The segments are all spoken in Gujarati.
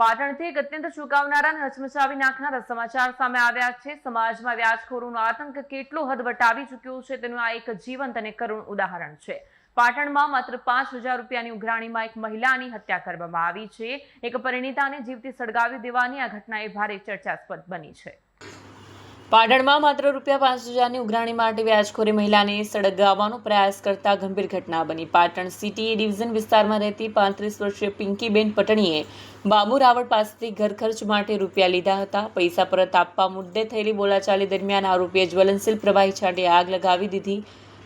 પાટણથી એક અત્યંત ચોંકાવનારા અને હચમચાવી નાખનારા સમાચાર સામે આવ્યા છે। સમાજમાં વ્યાજખોરોનો આતંક કેટલો હદ વટાવી ચૂક્યો છે તેનું આ એક જીવંત અને કરુણ ઉદાહરણ છે। પાટણમાં માત્ર 5,000 રૂપિયાની ઉઘરાણીમાં એક મહિલાની હત્યા કરવામાં આવી છે। એક પરિણીતાને જીવતી સળગાવી દેવાની આ ઘટનાએ ભારે ચર્ચાસ્પદ બની છે। પાટણમાં માત્ર ₹5,000ની ઉઘરાણી માટે વ્યાજખોરે મહિલાને સળગાવવાનો પ્રયાસ કરતા ગંભીર ઘટના બની। પાટણ સિટી એ ડિવિઝન વિસ્તારમાં રહેતી 35 વર્ષીય પિંકીબેન પટણીએ બાબુ રાવળ પાસેથી ઘર ખર્ચ માટે રૂપિયા લીધા હતા। પૈસા પરત આપવા મુદ્દે થયેલી બોલાચાલી દરમિયાન આરોપીએ જ્વલનશીલ પ્રવાહી છાંટી આગ લગાવી દીધી।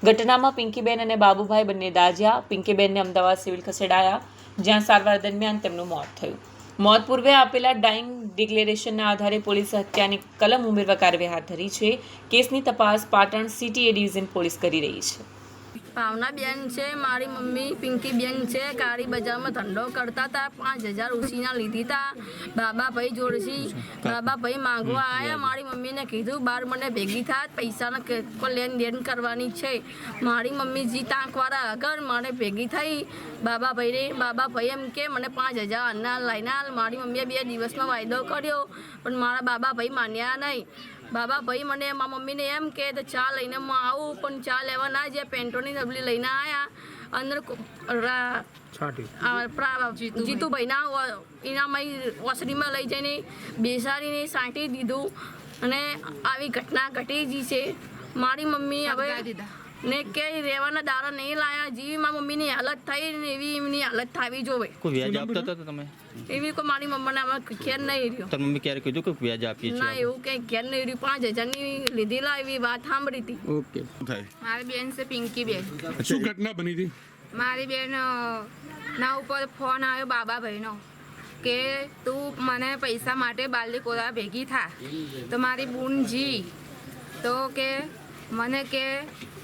ઘટનામાં પિંકીબેન અને બાબુભાઈ બંને દાઝ્યા। પિંકીબેનને અમદાવાદ સિવિલ ખસેડાયા, જ્યાં સારવાર દરમિયાન તેમનું મોત થયું। મોત પૂર્વે આપેલા ડાઇંગ ડિક્લેરેશનના આધારે પોલીસે હત્યાની કલમ ઉમેરવા કાર્યવાહી હાથ ધરી છે। કેસની તપાસ પાટણ સિટી એ ડિવિઝન પોલીસ કરી રહી છે। ભાવનાબેન છે, મારી મમ્મી પિંકીબેન છે। કાળી બજારમાં ધંધો કરતા હતા। 5,000 ઉછીના લીધી હતા બાબાભાઈ જોડથી। બાબાભાઈ માંગવા આવ્યા, મારી મમ્મીને કીધું બાર મને ભેગી થાય, પૈસાના કોઈ લેન દેન કરવાની છે। મારી મમ્મી જી તાંકવાળા આગળ મને ભેગી થઈ બાબાભાઈ એમ કે મને 5,000 અન્ના લઈને આલ। મારી મમ્મીએ 2 દિવસનો વાયદો કર્યો, પણ મારા બાબાભાઈ માન્યા નહીં। બાબાભાઈ મને મારા મમ્મીને એમ કે ચા લઈને હું આવું, પણ ચા લેવા ના જે પેન્ટોની ડબલી લઈને આવ્યા। અંદર જીતુભાઈના એનામાં ઓસરીમાં લઈ જઈને બેસાડીને સાંટી દીધું, અને આવી ઘટના ઘટી ગઈ છે। મારી મમ્મી હવે ને કે રહેવાના દાડા નહીં લાયા। જેવી મારી મમ્મીની હાલત થઈ ને એવી એમની હાલત થવી જોવે। કોઈ વ્યાજ આપતા હતા તમે? એવી કોઈ મારી મમ્મીને અમે ખેર નહીં રહ્યો। તારી મમ્મી ક્યારે કીધું કે વ્યાજ આપીએ છીએ? ના, એવું કંઈ ઘેર નહીં રહ્યું। 5,000ની લીધેલા એવી વાત સાંભળી હતી। ઓકે, મારી બેન છે પિંકીબેન। શું ઘટના બની હતી? મારી બેન ના ઉપર ફોન આવ્યો બાબાભાઈનો કે તું મને પૈસા માટે બાલદીકોરા ભેગી થા। તો મારી બૂનજી તો કે મને કે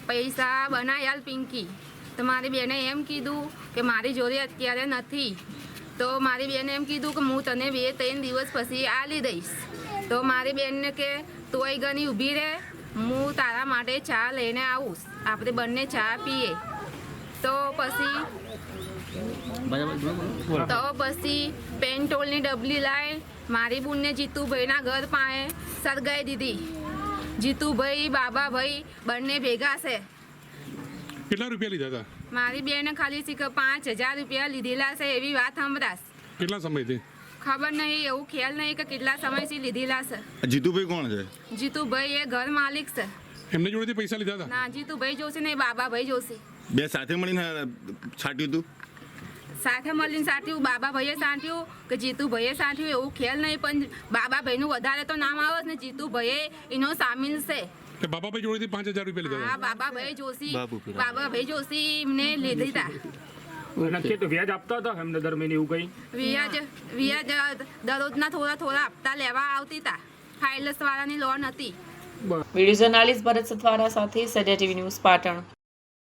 પૈસા બનાવી આલ પિંકી। તો મારી બેને એમ કીધું કે મારી જોડે અત્યારે નથી। તો મારી બેને એમ કીધું કે હું તને 2-3 દિવસ પછી આલી દઈશ। તો મારી બેનને કે તોય ગની ઊભી રહે, હું તારા માટે ચા લઈને આવું, આપણે બંને ચા પીએ। તો પછી પેન્ટોલની ડબલી લાવી મારી બૂનને જીતુભાઈના ઘર પાસે સળગાવી દીધી। જીતુભાઈ બાબાભાઈ બંને ભેગા છે। કેટલા રૂપિયા લીધા હતા? મારી બેને ખાલી 5,000 રૂપિયા લીધેલા છે એવી વાત સંભળાશ। કેટલા સમયથી? ખબર નહીં, એવું ખ્યાલ નહીં કે કેટલા સમયથી લીધેલા છે। જીતુભાઈ કોણ છે? જીતુભાઈ એ ઘર માલિક છે। એમની જોડેથી પૈસા લીધા હતા? ના, જીતુભાઈ જોશે ને બાબાભાઈ જોશે। બે સાથે મળીને છાટ્યું હતું? સાથે મળીને સાંટ્યું, બાબાભાઈએ સાંટ્યું કે જીતુભાઈએ સાંટ્યું એવું ખ્યાલ નહીં, પણ બાબાભાઈનું વધારે તો નામ આવે ને જીતુભાઈએ એનો સામેલ છે। કે બાબાભાઈ જોડેથી 5,000 રૂપિયા લીધા હા, હતા? બાબાભાઈ જોશી એમને લીધી હતા। નક્કી તો વ્યાજ આપતા હતા એમને દર મહિને એવું કઈ? વ્યાજ દરરોજના થોડા હપ્તા લેવા આવતી હતા। ફાઇલસ વાળાની લોન હતી। વિડીયો જર્નાલિસ્ટ ભરત સથવારા સાથે સત્યા ટીવી ન્યૂઝ પાટણ।